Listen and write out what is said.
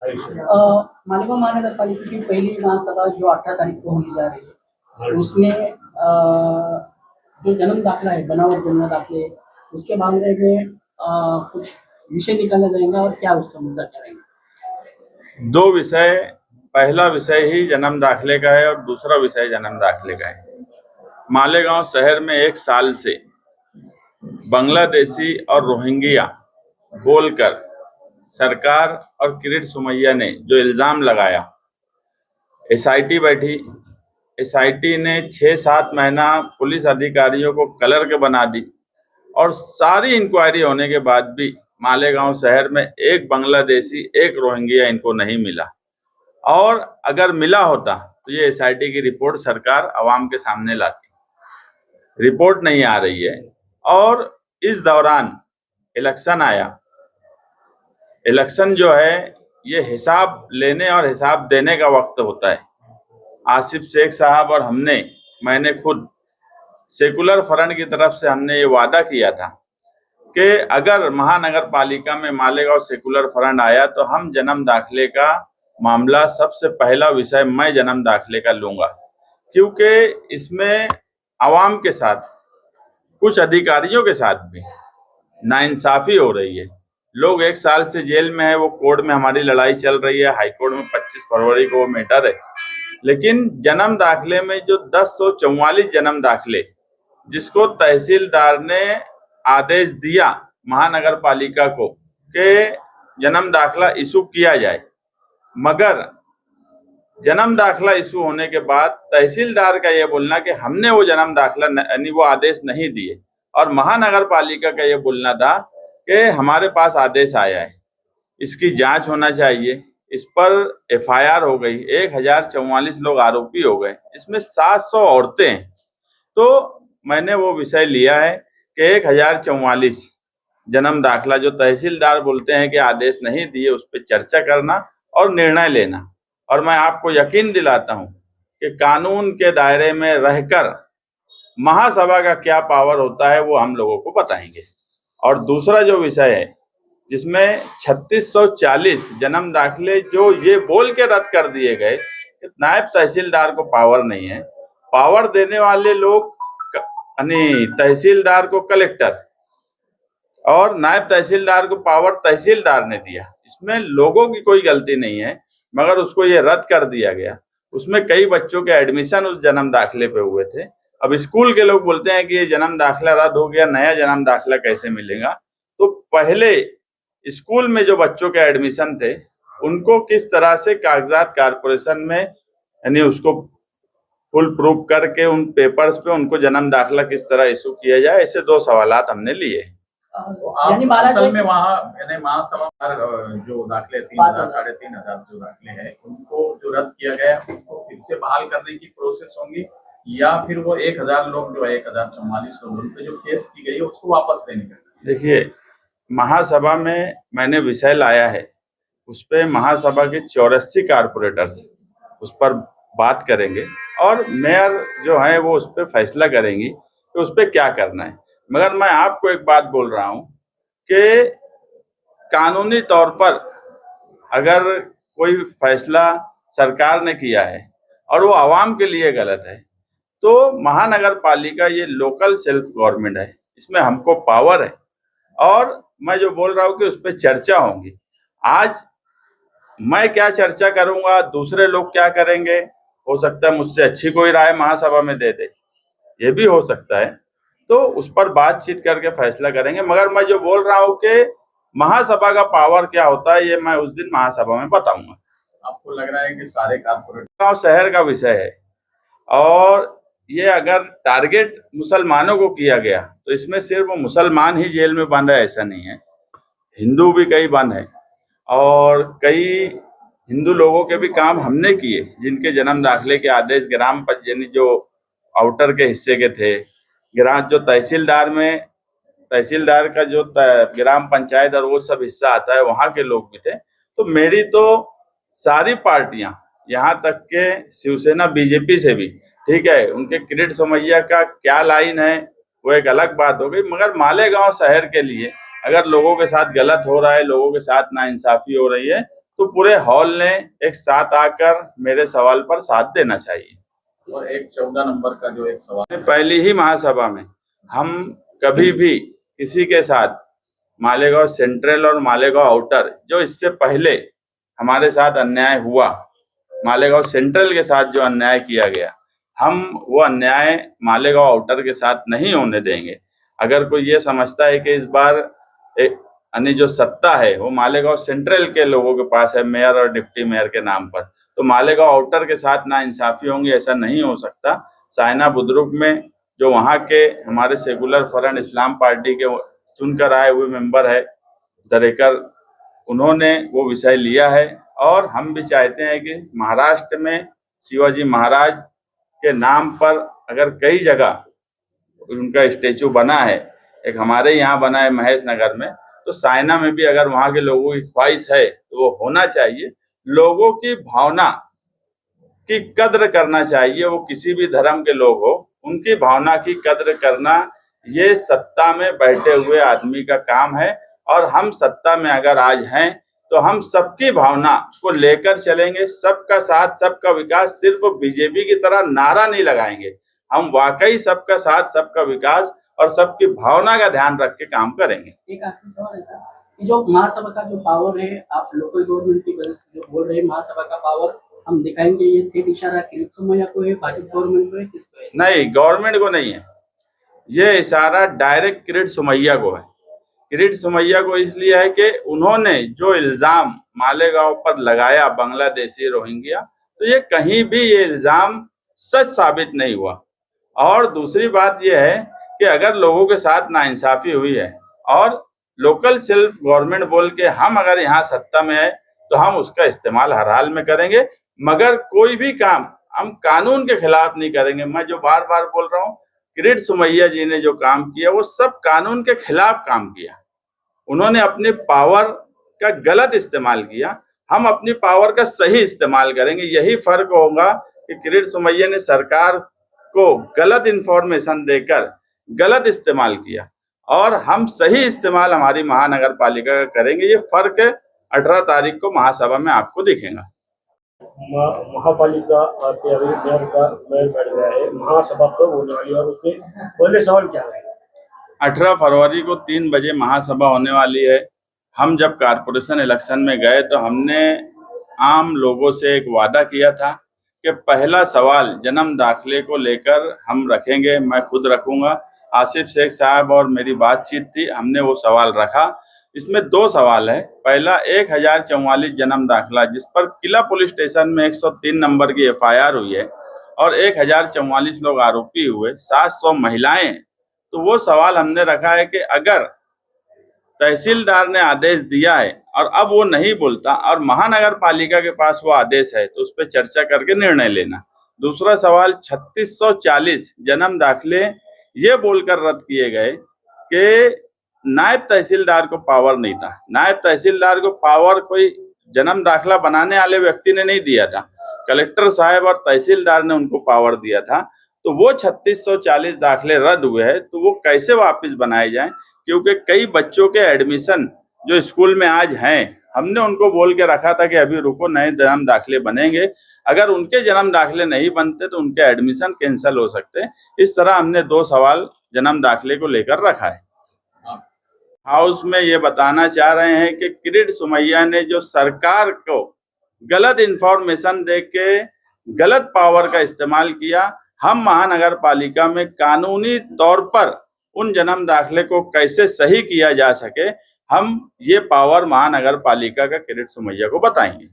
मालेगांव महानगर पालिका की पहली महासभा जो 18 तारीख को होने जा रही है, उसमें जो जन्म दाखला है, बनावट जन्म दाखले, उसके मामले में कुछ विषय निकाला जाएगा और क्या उसका मुद्दा क्या रहेगा? दो विषय, पहला विषय ही जन्म दाखले का है और दूसरा विषय जन्म दाखले का है। मालेगांव शहर में 1 साल से बांग्लादेशी और रोहिंग्या बोलकर सरकार और किरीट सोमैया ने जो इल्जाम लगाया, एसआईटी बैठी, एसआईटी ने 6-7 महीना पुलिस अधिकारियों को कलर के बना दी और सारी इंक्वायरी होने के बाद भी मालेगांव शहर में एक बांग्लादेशी, एक रोहिंग्या इनको नहीं मिला। और अगर मिला होता तो ये एसआईटी की रिपोर्ट सरकार आवाम के सामने लाती। रिपोर्ट नहीं आ रही है और इस दौरान इलेक्शन आया। इलेक्शन जो है ये हिसाब लेने और हिसाब देने का वक्त होता है। आसिफ शेख साहब और मैंने खुद सेकुलर फ्रंट की तरफ से हमने ये वादा किया था कि अगर महानगर पालिका में मालेगांव सेकुलर फ्रंट आया तो हम जन्म दाखले का मामला सबसे पहला विषय मैं जन्म दाखले का लूंगा, क्योंकि इसमें आवाम के साथ, कुछ अधिकारियों के साथ भी नाइंसाफी हो रही है। लोग 1 साल से जेल में है, वो कोर्ट में हमारी लड़ाई चल रही है, हाई कोर्ट में 25 फरवरी को वो मैटर है। लेकिन जन्म दाखले में जो 1044 जन्म दाखले, जिसको तहसीलदार ने आदेश दिया महानगर पालिका को कि जन्म दाखला इशू किया जाए, मगर जन्म दाखला इशू होने के बाद तहसीलदार का ये बोलना कि हमने वो जन्म दाखला यानी वो आदेश नहीं दिए, और महानगर पालिका का ये बोलना था कि हमारे पास आदेश आया है, इसकी जांच होना चाहिए। इस पर एफआईआर हो गई, 1044 लोग आरोपी हो गए, इसमें 700 औरतें हैं। तो मैंने वो विषय लिया है कि 1044 जन्म दाखला जो तहसीलदार बोलते हैं कि आदेश नहीं दिए, उस पर चर्चा करना और निर्णय लेना। और मैं आपको यकीन दिलाता हूं कि कानून के दायरे में रहकर महासभा का क्या पावर होता है वो हम लोगों को बताएंगे। और दूसरा जो विषय है जिसमें 3640 जन्म दाखले जो ये बोल के रद्द कर दिए गए कि नायब तहसीलदार को पावर नहीं है, पावर देने वाले लोग यानी तहसीलदार को कलेक्टर और नायब तहसीलदार को पावर तहसीलदार ने दिया। इसमें लोगों की कोई गलती नहीं है, मगर उसको ये रद्द कर दिया गया। उसमें कई बच्चों के एडमिशन उस जन्म दाखले पे हुए थे। अब स्कूल के लोग बोलते हैं कि ये जन्म दाखला रद्द हो गया, नया जन्म दाखला कैसे मिलेगा? तो पहले स्कूल में जो बच्चों के एडमिशन थे उनको किस तरह से कागजात कारपोरेशन में यानी उसको फुल प्रूफ करके उन पेपर्स पे उनको जन्म दाखला किस तरह इशू किया जाए, ऐसे 2 सवालात हमने लिए। तो आप असल में वहाँ महासभा जो दाखले 3000 3,500 जो दाखले हैं उनको जो रद्द किया गया उनको फिर से बहाल करने की प्रोसेस होंगी, या फिर वो 1000 लोग जो है 1044 लोग उन पे जो केस की गई है उसको वापस देने का? देखिए, महासभा में मैंने विषय लाया है, उस पे महासभा के 84 कारपोरेटर्स उस पर बात करेंगे और मेयर जो है वो उस पर फैसला करेंगी कि उस पर क्या करना है। मगर मैं आपको एक बात बोल रहा हूं कि कानूनी तौर पर अगर कोई फैसला सरकार ने किया है और वो आवाम के लिए गलत है, तो महानगर पालिका ये लोकल सेल्फ गवर्नमेंट है, इसमें हमको पावर है। और मैं जो बोल रहा हूँ कि उस पर चर्चा होगी। आज मैं क्या चर्चा करूंगा, दूसरे लोग क्या करेंगे, हो सकता है मुझसे अच्छी कोई राय महासभा में दे दे, ये भी हो सकता है। तो उस पर बातचीत करके फैसला करेंगे। मगर मैं जो बोल रहा हूँ कि महासभा का पावर क्या होता है, ये मैं उस दिन महासभा में बताऊंगा। आपको लग रहा है कि सारे कारपोरेट गाँव शहर का विषय है और ये अगर टारगेट मुसलमानों को किया गया तो इसमें सिर्फ मुसलमान ही जेल में बंद है ऐसा नहीं है, हिंदू भी कई बंद है और कई हिंदू लोगों के भी काम हमने किए जिनके जन्म दाखले के आदेश ग्राम यानी जो आउटर के हिस्से के थे, ग्राम जो तहसीलदार का जो ग्राम पंचायत और वो सब हिस्सा आता है वहां के लोग भी थे। तो मेरी तो सारी पार्टियां, यहाँ तक के शिवसेना बीजेपी से भी, ठीक है, उनके किरीट सोमैया का क्या लाइन है वो एक अलग बात हो गई, मगर मालेगांव शहर के लिए अगर लोगों के साथ गलत हो रहा है, लोगों के साथ नाइंसाफी हो रही है, तो पूरे हॉल ने एक साथ आकर मेरे सवाल पर साथ देना चाहिए। और एक 14 नंबर का जो एक सवाल, पहली ही महासभा में हम कभी भी किसी के साथ मालेगांव सेंट्रल और मालेगांव आउटर, जो इससे पहले हमारे साथ अन्याय हुआ, मालेगांव सेंट्रल के साथ जो अन्याय किया गया, हम वो अन्याय मालेगांव आउटर के साथ नहीं होने देंगे। अगर कोई ये समझता है कि इस बार यानी जो सत्ता है वो मालेगांव सेंट्रल के लोगों के पास है, मेयर और डिप्टी मेयर के नाम पर, तो मालेगांव आउटर के साथ ना इंसाफी होंगी, ऐसा नहीं हो सकता। साइना बुद्रुक में जो वहाँ के हमारे सेकुलर फ्रंट इस्लाम पार्टी के चुनकर आए हुए मेंबर है दरेकर, उन्होंने वो विषय लिया है। और हम भी चाहते हैं कि महाराष्ट्र में शिवाजी महाराज के नाम पर अगर कई जगह उनका स्टेचू बना है, एक हमारे यहाँ बना है महेश नगर में, तो साइना में भी अगर वहाँ के लोगों की ख्वाहिश है तो वो होना चाहिए। लोगों की भावना की कद्र करना चाहिए, वो किसी भी धर्म के लोग हो, उनकी भावना की कद्र करना ये सत्ता में बैठे हुए आदमी का काम है। और हम सत्ता में अगर आज हैं तो हम सबकी भावना को लेकर चलेंगे, सबका साथ सबका विकास। सिर्फ बीजेपी की तरह नारा नहीं लगाएंगे, हम वाकई सबका साथ सबका विकास और सबकी भावना का ध्यान रख के काम करेंगे। एक आखिरी सवाल है सर, कि जो महासभा का जो पावर है, आप लोकल गवर्नमेंट की वजह से जो बोल रहे हैं महासभा का पावर हम दिखाएंगे, ये थेट इशारा किरीट सोमैया को है, भाजपा गवर्नमेंट को है, किसको है? नहीं, गवर्नमेंट को नहीं है, ये इशारा डायरेक्ट किरीट सोमैया को है। किरीट सोमैया को इसलिए है कि उन्होंने जो इल्जाम मालेगांव पर लगाया बांग्लादेशी रोहिंग्या, तो ये कहीं भी ये इल्जाम सच साबित नहीं हुआ। और दूसरी बात ये है कि अगर लोगों के साथ नाइंसाफी हुई है और लोकल सेल्फ गवर्नमेंट बोल के हम अगर यहाँ सत्ता में है तो हम उसका इस्तेमाल हर हाल में करेंगे, मगर कोई भी काम हम कानून के खिलाफ नहीं करेंगे। मैं जो बार बार बोल रहा हूँ, किरीट सोमैया जी ने जो काम किया वो सब कानून के खिलाफ काम किया। उन्होंने अपने पावर का गलत इस्तेमाल किया, हम अपनी पावर का सही इस्तेमाल करेंगे। यही फर्क होगा कि किरीट सोमैया ने सरकार को गलत इंफॉर्मेशन देकर गलत इस्तेमाल किया और हम सही इस्तेमाल हमारी महानगर पालिका का करेंगे। ये फर्क 18 तारीख को महासभा में आपको दिखेगा। महापालिका के अभी मेयर बैठ गया है, महासभा कब होने वाली है और उसमें पहले सवाल क्या है? 18 फरवरी को 3 बजे महासभा होने वाली है। हम जब कारपोरेशन इलेक्शन में गए तो हमने आम लोगों से एक वादा किया था कि पहला सवाल जन्म दाखिले को लेकर हम रखेंगे, मैं खुद रखूंगा। आसिफ शेख साहब और मेरी बातचीत थी, हमने वो सवाल रखा। इसमें 2 सवाल है। पहला 1044 जन्म दाखिला जिस पर किला पुलिस स्टेशन में 103 नंबर की FIR हुई है और 1044 लोग आरोपी हुए, 700 महिलाएं हैं। तो वो सवाल हमने रखा है कि अगर तहसीलदार ने आदेश दिया है और अब वो नहीं बोलता और महानगर पालिका के पास वो आदेश है तो उस पर चर्चा करके निर्णय लेना। दूसरा सवाल 3640 जन्म दाखिले ये बोलकर रद्द किए गए कि नायब तहसीलदार को पावर नहीं था। नायब तहसीलदार को पावर कोई जन्म दाखिला बनाने वाले व्यक्ति ने नहीं दिया था, कलेक्टर साहब और तहसीलदार ने उनको पावर दिया था। तो वो 3640 दाखिले रद्द हुए हैं, तो वो कैसे वापस बनाए जाएं? क्योंकि कई बच्चों के एडमिशन जो स्कूल में आज हैं, हमने उनको बोल के रखा था कि अभी रुको, नए जन्म दाखिले बनेंगे। अगर उनके जन्म दाखिले नहीं बनते तो उनके एडमिशन कैंसिल हो सकते हैं। इस तरह हमने 2 सवाल जन्म दाखिले को लेकर रखा है। हाउस में ये बताना चाह रहे हैं कि किरीट सोमैया ने जो सरकार को गलत इंफॉर्मेशन दे के गलत पावर का इस्तेमाल किया, हम महानगर पालिका में कानूनी तौर पर उन जन्म दाखिले को कैसे सही किया जा सके, हम ये पावर महानगर पालिका का किरीट सोमैया को बताएंगे।